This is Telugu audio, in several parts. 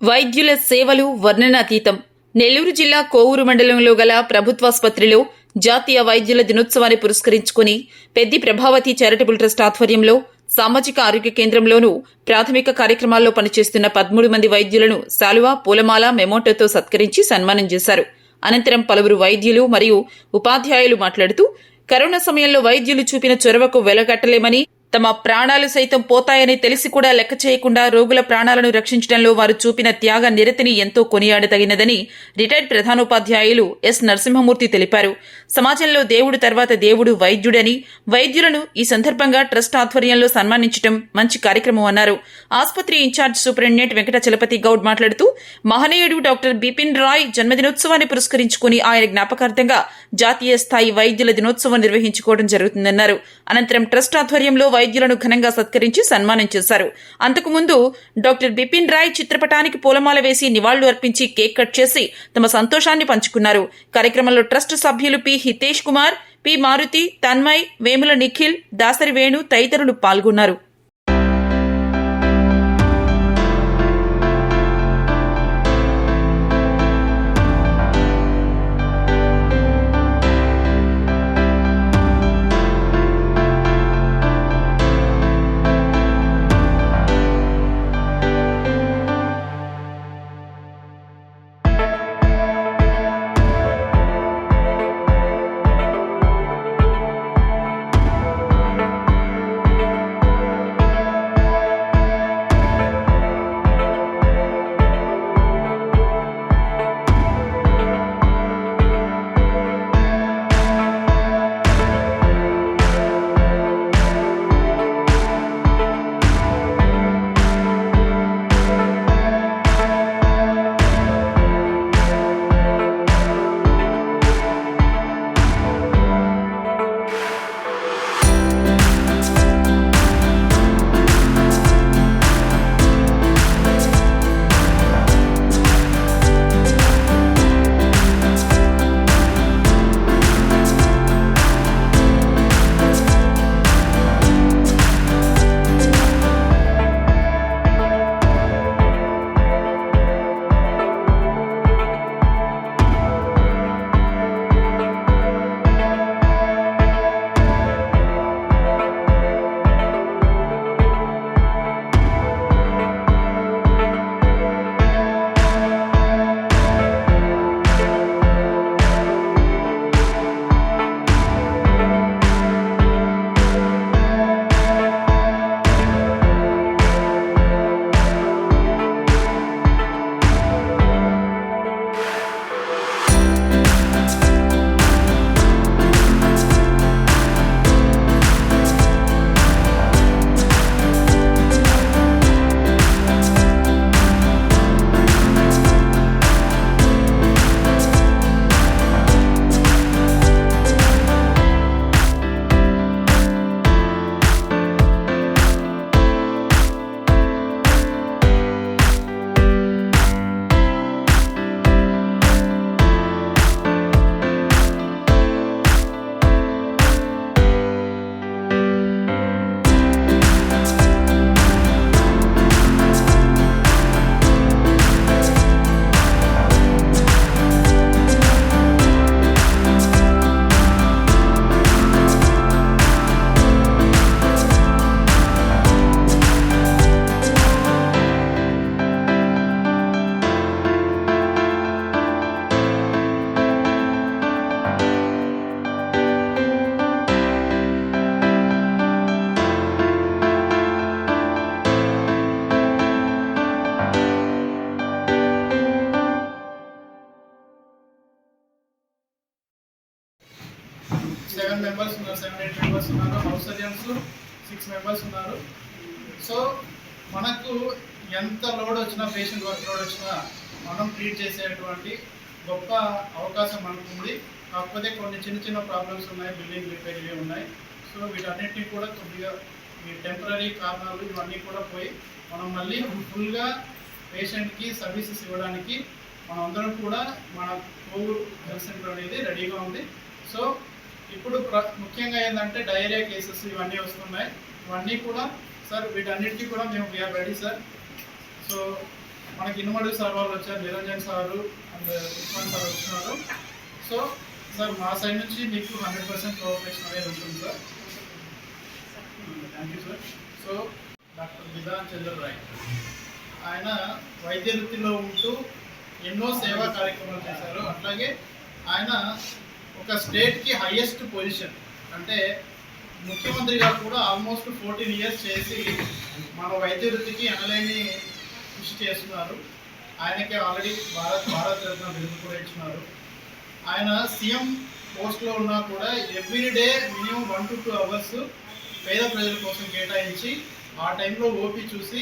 వైద్యుల సేవలు వర్ణనాతీతం. నెల్లూరు జిల్లా కోవూరు మండలంలో గల ప్రభుత్వాసుపత్రిలో జాతీయ వైద్యుల దినోత్సవాన్ని పురస్కరించుకుని పెద్ది ప్రభావతి చారిటబుల్ ట్రస్ట్ ఆధ్వర్యంలో సామాజిక ఆరోగ్య కేంద్రంలోనూ ప్రాథమిక కార్యక్రమాల్లో పనిచేస్తున్న 13 మంది వైద్యులను శాలువా, పూలమాల, మెమోటోతో సత్కరించి సన్మానం చేశారు. అనంతరం పలువురు వైద్యులు మరియు ఉపాధ్యాయులు మాట్లాడుతూ కరోనా సమయంలో వైద్యులు చూపిన చొరవకు వెలగట్టలేమని, తమ ప్రాణాలు సైతం పోతాయని తెలిసి కూడా లెక్క చేయకుండా రోగుల ప్రాణాలను రక్షించడంలో వారు చూపిన త్యాగ నిరతిని ఎంతో కొనియాడదగినదని రిటైర్డ్ ప్రధానోపాధ్యాయులు ఎస్ నరసింహమూర్తి తెలిపారు. సమాజంలో దేవుడు తర్వాత దేవుడు వైద్యుడని, వైద్యులను ఈ సందర్భంగా ట్రస్ట్ ఆధ్వర్యంలో సన్మానించడం మంచి కార్యక్రమం అన్నారు. ఆసుపత్రి ఇన్ఛార్జ్ సూపరింటెండెంట్ వెంకట చలపతి గౌడ్ మాట్లాడుతూ మహనీయుడు డాక్టర్ బిపిన్ రాయ్ జన్మదినోత్సవాన్ని పురస్కరించుకుని ఆయన జ్ఞాపకార్థంగా జాతీయ స్థాయి వైద్యుల దినోత్సవం నిర్వహించుకోవడం జరుగుతుందన్నారు. అనంతరం ట్రస్ట్ ఆధ్వర్యంలో వైద్యులను ఘనంగా సత్కరించి సన్మానం చేశారు. అంతకుముందు డాక్టర్ బిపిన్ రాయ్ చిత్రపటానికి పూలమాల వేసి నివాళులు అర్పించి కేక్ కట్ చేసి తమ సంతోషాన్ని పంచుకున్నారు. కార్యక్రమంలో ట్రస్ట్ సభ్యులు పి హితేష్ కుమార్, పి మారుతి, తన్మయ్, వేముల నిఖిల్, దాసరి వేణు తదితరులు పాల్గొన్నారు. సెవెన్ మెంబర్స్ ఉన్నారు, 7-8 మెంబర్స్ ఉన్నారు. హౌస్ సర్జన్స్ 6 మెంబర్స్ ఉన్నారు. సో మనకు ఎంత లోడ్ వచ్చినా, పేషెంట్ వర్క్ లోడ్ వచ్చినా మనం ట్రీట్ చేసేటువంటి గొప్ప అవకాశం మనకు ఉంది. కాకపోతే కొన్ని చిన్న చిన్న ప్రాబ్లమ్స్ ఉన్నాయి, బిల్డింగ్ రిపేర్ ఇవి ఉన్నాయి. సో వీటన్నిటిని కూడా కొద్దిగా ఈ టెంపరీ కారణాలు ఇవన్నీ కూడా పోయి మనం మళ్ళీ ఫుల్గా పేషెంట్కి సర్వీసెస్ ఇవ్వడానికి మనందరం కూడా మన కోవూరు హెల్త్ సెంటర్ అనేది రెడీగా ఉంది. సో ఇప్పుడు ముఖ్యంగా ఏంటంటే డయేరియా కేసెస్ ఇవన్నీ వస్తున్నాయి. ఇవన్నీ కూడా సార్ వీటన్నిటికీ కూడా మేము వీఆర్ రెడీ సార్. సో మనకి ఇనుమడుగు సార్ వాళ్ళు వచ్చారు, Niranjan sir and Usman sir వచ్చినారు. సో సార్ మా సైడ్ నుంచి మీకు 100% కోఆపరేషన్ అనేది ఉంటుంది sir. Thank you sir. So doctor Vidhan Chandra Roy ఆయన వైద్య వృత్తిలో ఉంటూ ఎన్నో సేవా కార్యక్రమాలు చేశారు. అట్లాగే ఆయన ఒక స్టేట్కి హైయెస్ట్ పొజిషన్ అంటే ముఖ్యమంత్రిగా కూడా ఆల్మోస్ట్ 14 ఇయర్స్ చేసి మన వైద్య వృత్తికి అనలేని కృషి చేస్తున్నారు. ఆయనకి ఆల్రెడీ భారత రత్న బిరుదు కూడా ఇచ్చినారు. ఆయన సీఎం పోస్ట్లో ఉన్నా కూడా ఎవ్రీడే మినిమం 1 to 2 అవర్స్ పేద ప్రజల కోసం కేటాయించి ఆ టైంలో ఓపీ చూసి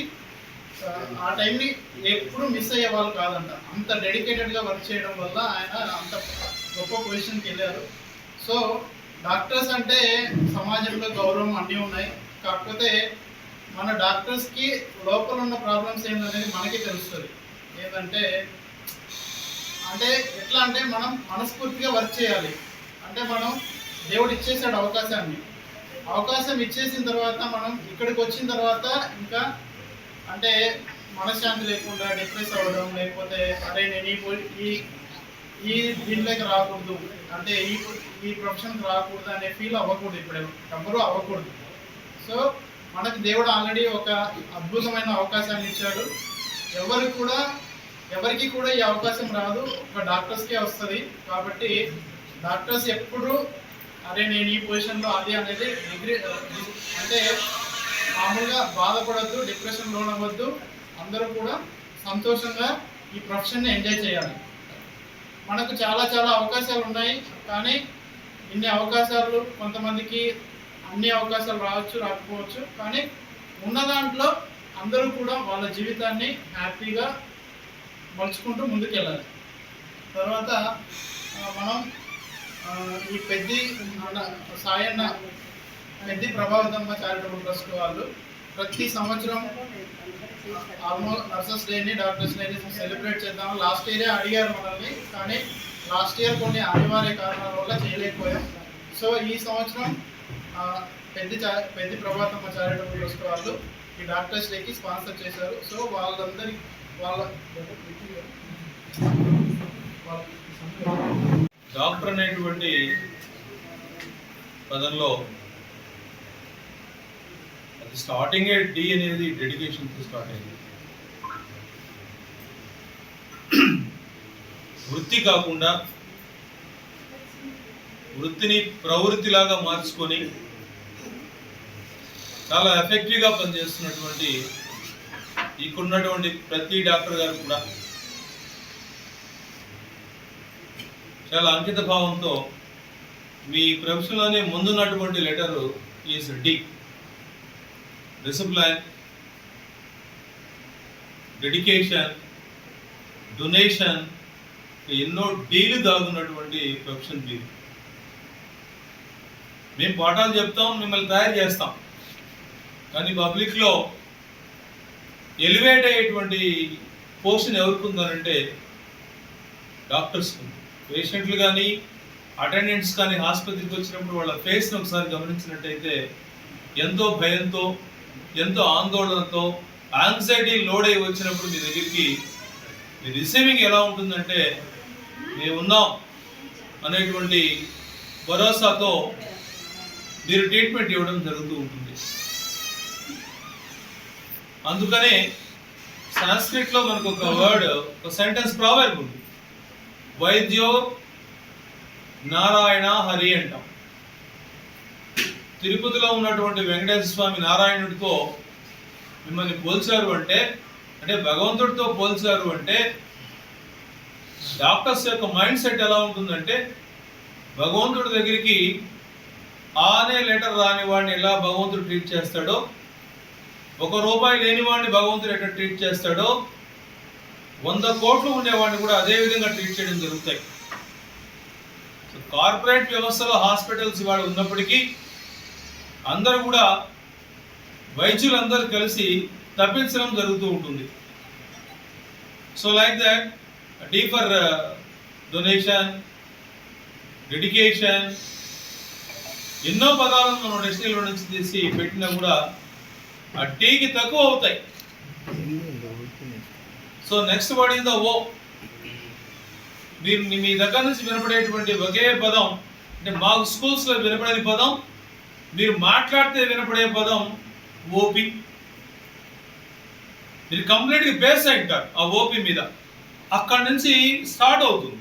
ఆ టైంని ఎప్పుడు మిస్ అయ్యే వాళ్ళు కాదంట. అంత డెడికేటెడ్గా వర్క్ చేయడం వల్ల ఆయన అంత గొప్ప పొజిషన్కి వెళ్ళారు. సో డాక్టర్స్ అంటే సమాజంలో గౌరవం అన్నీ ఉన్నాయి. కాకపోతే మన డాక్టర్స్కి లోపల ఉన్న ప్రాబ్లమ్స్ ఏంటనేది మనకి తెలుస్తుంది. ఏంటంటే ఎట్లా అంటే మనం మనస్ఫూర్తిగా వర్క్ చేయాలి. అంటే మనం దేవుడు ఇచ్చేసాడు అవకాశం ఇచ్చేసిన తర్వాత మనం ఇక్కడికి వచ్చిన తర్వాత ఇంకా అంటే మనశ్శాంతి లేకుండా డిప్రెస్ అవ్వడం, లేకపోతే అరే నేను ఈ దీంట్లోకి రాకూడదు, అంటే ఈ ప్రొఫెషన్కి రాకూడదు అనే ఫీల్ అవ్వకూడదు. ఇప్పుడు ఎవరు అవ్వకూడదు. సో మనకు దేవుడు ఆల్రెడీ ఒక అద్భుతమైన అవకాశాన్ని ఇచ్చాడు. ఎవరికి కూడా ఈ అవకాశం రాదు, ఒక డాక్టర్స్కే వస్తుంది. కాబట్టి డాక్టర్స్ ఎప్పుడు అరే నేను ఈ పొజిషన్లో అది అనేది అంటే మామూలుగా బాధపడద్దు, డిప్రెషన్ లోనవ్వద్దు. అందరూ కూడా సంతోషంగా ఈ ప్రొఫెషన్ని ఎంజాయ్ చేయాలి. మనకు చాలా అవకాశాలు ఉన్నాయి, కానీ ఇన్ని అవకాశాలు కొంతమందికి అన్ని అవకాశాలు రావచ్చు, రాకపోవచ్చు. కానీ ఉన్న దాంట్లో అందరూ కూడా వాళ్ళ జీవితాన్ని హ్యాపీగా మలుచుకుంటూ ముందుకెళ్ళాలి. తర్వాత మనం ఈ పెద్ది సాయన్న పెద్ది ప్రభావితమ్మ చారిటబుల్ ట్రస్ట్ వాళ్ళు ప్రతి సంవత్సరం ఆల్మోస్ట్ నర్సెస్ డేని, డాక్టర్స్ డేని సెలబ్రేట్ చేద్దాం. లాస్ట్ ఇయరే అడిగారు మనల్ని, కానీ లాస్ట్ ఇయర్ కొన్ని అనివార్య కారణాల వల్ల చేయలేకపోయాం. సో ఈ సంవత్సరం పెద్ది ప్రభావితమ్మ చారిటబుల్ ట్రస్ట్ వాళ్ళు ఈ డాక్టర్స్ డేకి స్పాన్సర్ చేశారు. సో వాళ్ళందరికీ డాక్టర్ అనేటువంటి పదంలో అది స్టార్టింగ్ డి అనేది డెడికేషన్తో స్టార్ట్ అయింది. వృత్తి కాకుండా వృత్తిని ప్రవృత్తిలాగా మార్చుకొని చాలా ఎఫెక్టివ్గా పనిచేస్తున్నటువంటి ఇక్కడున్నటువంటి ప్రతి డాక్టర్ గారు కూడా చాలా అంకిత భావంతో మీ ప్రొఫెషన్లోనే ముందున్నటువంటి letter is D. Discipline, dedication, donation, ఎన్నో డీలు దాగున్నటువంటి ప్రొఫెషన్ ఇది. మేము పాఠాలు చెప్తాం, మిమ్మల్ని తయారు చేస్తాం, కానీ పబ్లిక్లో ఎలివేట్ అయ్యేటువంటి పోర్షన్ ఎవరికి ఉందనంటే డాక్టర్స్. పేషెంట్లు కానీ అటెండెంట్స్ కానీ ఆసుపత్రికి వచ్చినప్పుడు వాళ్ళ ఫేస్ని ఒకసారి గమనించినట్టయితే ఎంతో భయంతో, ఎంతో ఆందోళనతో, యాంగ్జైటీ లోడ్ అయి వచ్చినప్పుడు మీ దగ్గరికి మీ రిసీవింగ్ ఎలా ఉంటుందంటే మేము ఉన్నాం అనేటువంటి భరోసాతో మీరు ట్రీట్మెంట్ ఇవ్వడం జరుగుతూ ఉంటుంది. అందుకనే సంస్కృతిలో మనకు ఒక వర్డ్, ఒక సెంటెన్స్ ప్రావర్బ్ ఉంది, వైద్యో నారాయణ హరి అంటాం. తిరుపతిలో ఉన్నటువంటి వెంకటేశ్వర స్వామి నారాయణుడితో మిమ్మల్ని పోల్చారు అంటే భగవంతుడితో పోల్చారు అంటే డాక్టర్స్ యొక్క మైండ్ సెట్ ఎలా ఉంటుందంటే భగవంతుడి దగ్గరికి ఆనే లెటర్ రాని వాడిని ఎలా భగవంతుడు ట్రీట్ చేస్తాడో, ₹1 లేని వాడిని భగవంతుడు ఎట్లా ట్రీట్ చేస్తాడో, 100 కోట్లు ఉండేవాడిని కూడా అదే విధంగా ట్రీట్ చేయడం జరుగుతాయి. సో కార్పొరేట్ వ్యవస్థలో హాస్పిటల్స్ ఇవాళ ఉన్నప్పటికీ అందరూ కూడా వైద్యులందరూ కలిసి తప్పించడం జరుగుతూ ఉంటుంది. So like that D for donation, dedication, ఎన్నో పదాలను మనం డిక్షనరీలో నుంచి తీసి పెట్టినా కూడా ఆ టీకి తక్కువ అవుతాయి. So next word is the O. మీరు మీ దగ్గర నుంచి వినపడేటువంటి ఒకే పదం, అంటే మాకు స్కూల్స్లో వినపడే పదం, మీరు మాట్లాడితే వినపడే పదం ఓపి. మీరు కంప్లీట్గా బేస్ అయి ఉంటారు ఆ ఓపి మీద. అక్కడి నుంచి స్టార్ట్ అవుతుంది.